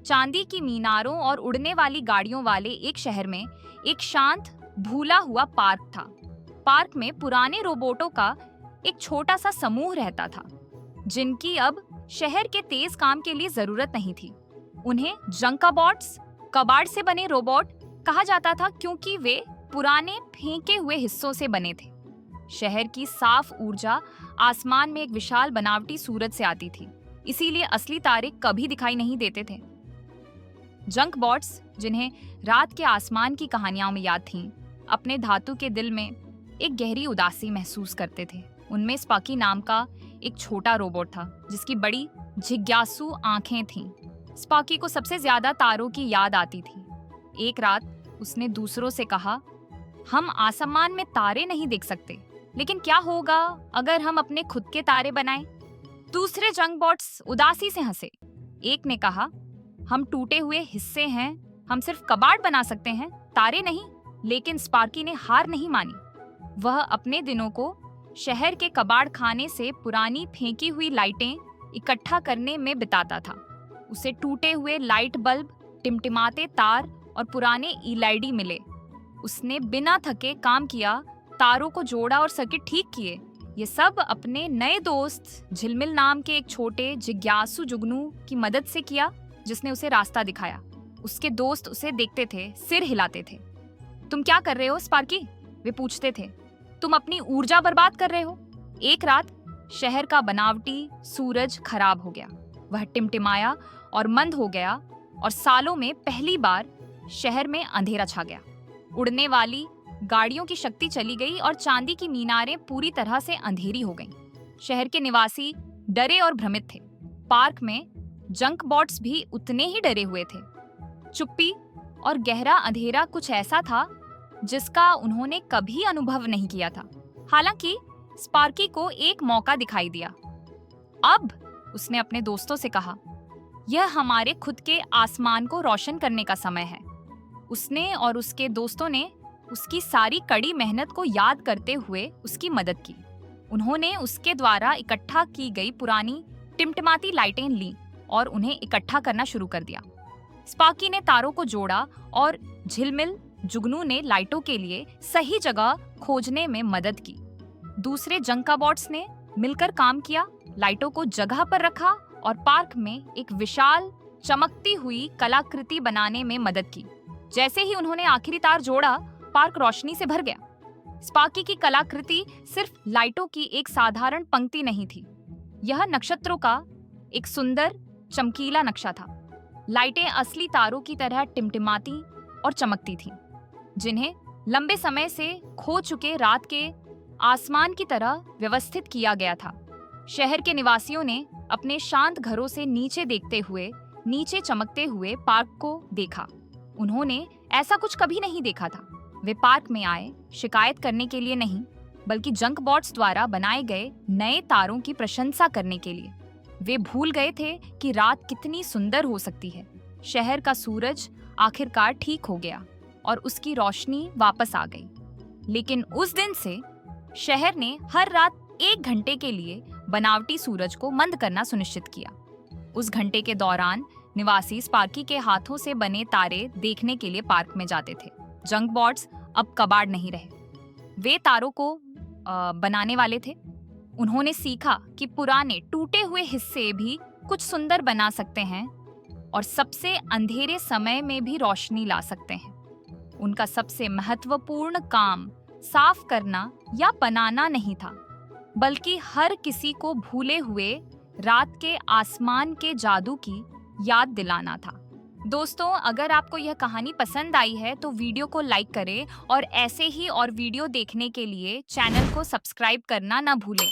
चांदी की मीनारों और उड़ने वाली गाड़ियों वाले एक शहर में एक शांत, भूला हुआ पार्क था। पार्क में पुराने रोबोटों का एक छोटा सा समूह रहता था, जिनकी अब शहर के तेज काम के लिए जरूरत नहीं थी। उन्हें जंकाबॉट्स, कबाड़ से बने रोबोट कहा जाता था, क्योंकि वे पुराने फेंके हुए हिस्सों से बने थे। शहर की साफ ऊर्जा आसमान में एक विशाल बनावटी सूरज से आती थी, इसीलिए असली तारे कभी दिखाई नहीं देते थे। जंकबॉट्स, जिन्हें रात के आसमान की कहानियों में याद थीं, अपने धातु के दिल में एक गहरी उदासी महसूस करते थे। उनमें स्पार्की नाम का एक छोटा रोबोट था, जिसकी बड़ी जिज्ञासु आंखें थीं। स्पार्की को सबसे ज्यादा तारों की याद आती थी। एक रात उसने दूसरों से कहा, हम आसमान में तारे नहीं देख सकते, लेकिन क्या होगा अगर हम अपने खुद के तारे बनाएं? दूसरे जंकबॉट्स उदासी से हंसे। एक ने कहा, हम टूटे हुए हिस्से हैं, हम सिर्फ कबाड़ बना सकते हैं, तारे नहीं। लेकिन स्पार्की ने हार नहीं मानी। वह अपने दिनों को शहर के कबाड़ खाने से पुरानी फेंकी हुई लाइटें इकट्ठा करने में बिताता था। उसे टूटे हुए लाइट बल्ब, टिमटिमाते तार और पुराने एलईडी मिले। उसने बिना थके काम किया, तारों को जोड़ा और सर्किट ठीक किए। ये सब अपने नए दोस्त झिलमिल नाम के एक छोटे जिज्ञासु जुगनू की मदद से किया, जिसने उसे रास्ता दिखाया। उसके दोस्त उसे देखते थे, सिर हिलाते थे। तुम क्या कर रहे हो स्पार्की? वे पूछते थे। तुम अपनी ऊर्जा बर्बाद कर रहे हो। एक रात शहर का बनावटी सूरज खराब हो गया। वह टिमटिमाया और मंद हो गया, और सालों में पहली बार शहर में अंधेरा छा गया। उड़ने वाली गाड़ियों की शक्ति चली गई और चांदी की मीनारें पूरी तरह से अंधेरी हो गईं। शहर के निवासी डरे और भ्रमित थे। पार्क में जंकबॉट्स भी उतने ही डरे हुए थे। चुप्पी और गहरा अंधेरा कुछ ऐसा था जिसका उन्होंने कभी अनुभव नहीं किया था। हालांकि स्पार्की को एक मौका दिखाई दिया। अब उसने अपने दोस्तों से कहा, यह हमारे खुद के आसमान को रोशन करने का समय है। उसने और उसके दोस्तों ने उसकी सारी कड़ी मेहनत को याद करते हुए उसकी मदद की। उन्होंने उसके द्वारा इकट्ठा की गई पुरानी टिमटिमाती लाइटें लीं और उन्हें इकट्ठा करना शुरू कर दिया। स्पार्की ने तारों को जोड़ा और झिलमिल जुगनू ने लाइटों के लिए सही जगह खोजने में मदद की। दूसरे जंकाबॉट्स ने मिलकर काम किया, लाइटों को जगह पर रखा और पार्क में एक विशाल चमकती हुई कलाकृति बनाने में मदद की। जैसे ही उन्होंने आखिरी तार जोड़ा, पार्क रोशनी से भर गया। स्पार्की की कलाकृति सिर्फ लाइटों की एक साधारण पंक्ति नहीं थी, यह नक्षत्रों का एक सुंदर चमकीला नक्शा था। लाइटें असली तारों की तरह टिमटिमाती और चमकती थीं, जिन्हें लंबे समय से खो चुके रात के आसमान की तरह व्यवस्थित किया गया था। शहर के निवासियों ने अपने शांत घरों से नीचे देखते हुए नीचे चमकते हुए पार्क को देखा। उन्होंने ऐसा कुछ कभी नहीं देखा था। वे पार्क में आए शिकायत करने के लिए नहीं, बल्कि जंकबॉट्स द्वारा बनाए गए नए तारों की प्रशंसा करने के लिए। वे भूल गए थे कि रात कितनी सुंदर हो सकती है। शहर का सूरज आखिरकार ठीक हो गया और उसकी रोशनी वापस आ गई। लेकिन उस दिन से शहर ने हर रात 1 घंटे के लिए बनावटी सूरज को मंद करना सुनिश्चित किया। उस घंटे के दौरान निवासी स्पार्की के हाथों से बने तारे देखने के लिए पार्क में जाते थे। जंकबॉट्स अब कबाड़ नहीं रहे, वे तारों को बनाने वाले थे। उन्होंने सीखा कि पुराने टूटे हुए हिस्से भी कुछ सुंदर बना सकते हैं और सबसे अंधेरे समय में भी रोशनी ला सकते हैं। उनका सबसे महत्वपूर्ण काम साफ करना या बनाना नहीं था, बल्कि हर किसी को भूले हुए रात के आसमान के जादू की याद दिलाना था। दोस्तों, अगर आपको यह कहानी पसंद आई है तो वीडियो को लाइक करें और ऐसे ही और वीडियो देखने के लिए चैनल को सब्सक्राइब करना ना भूलें।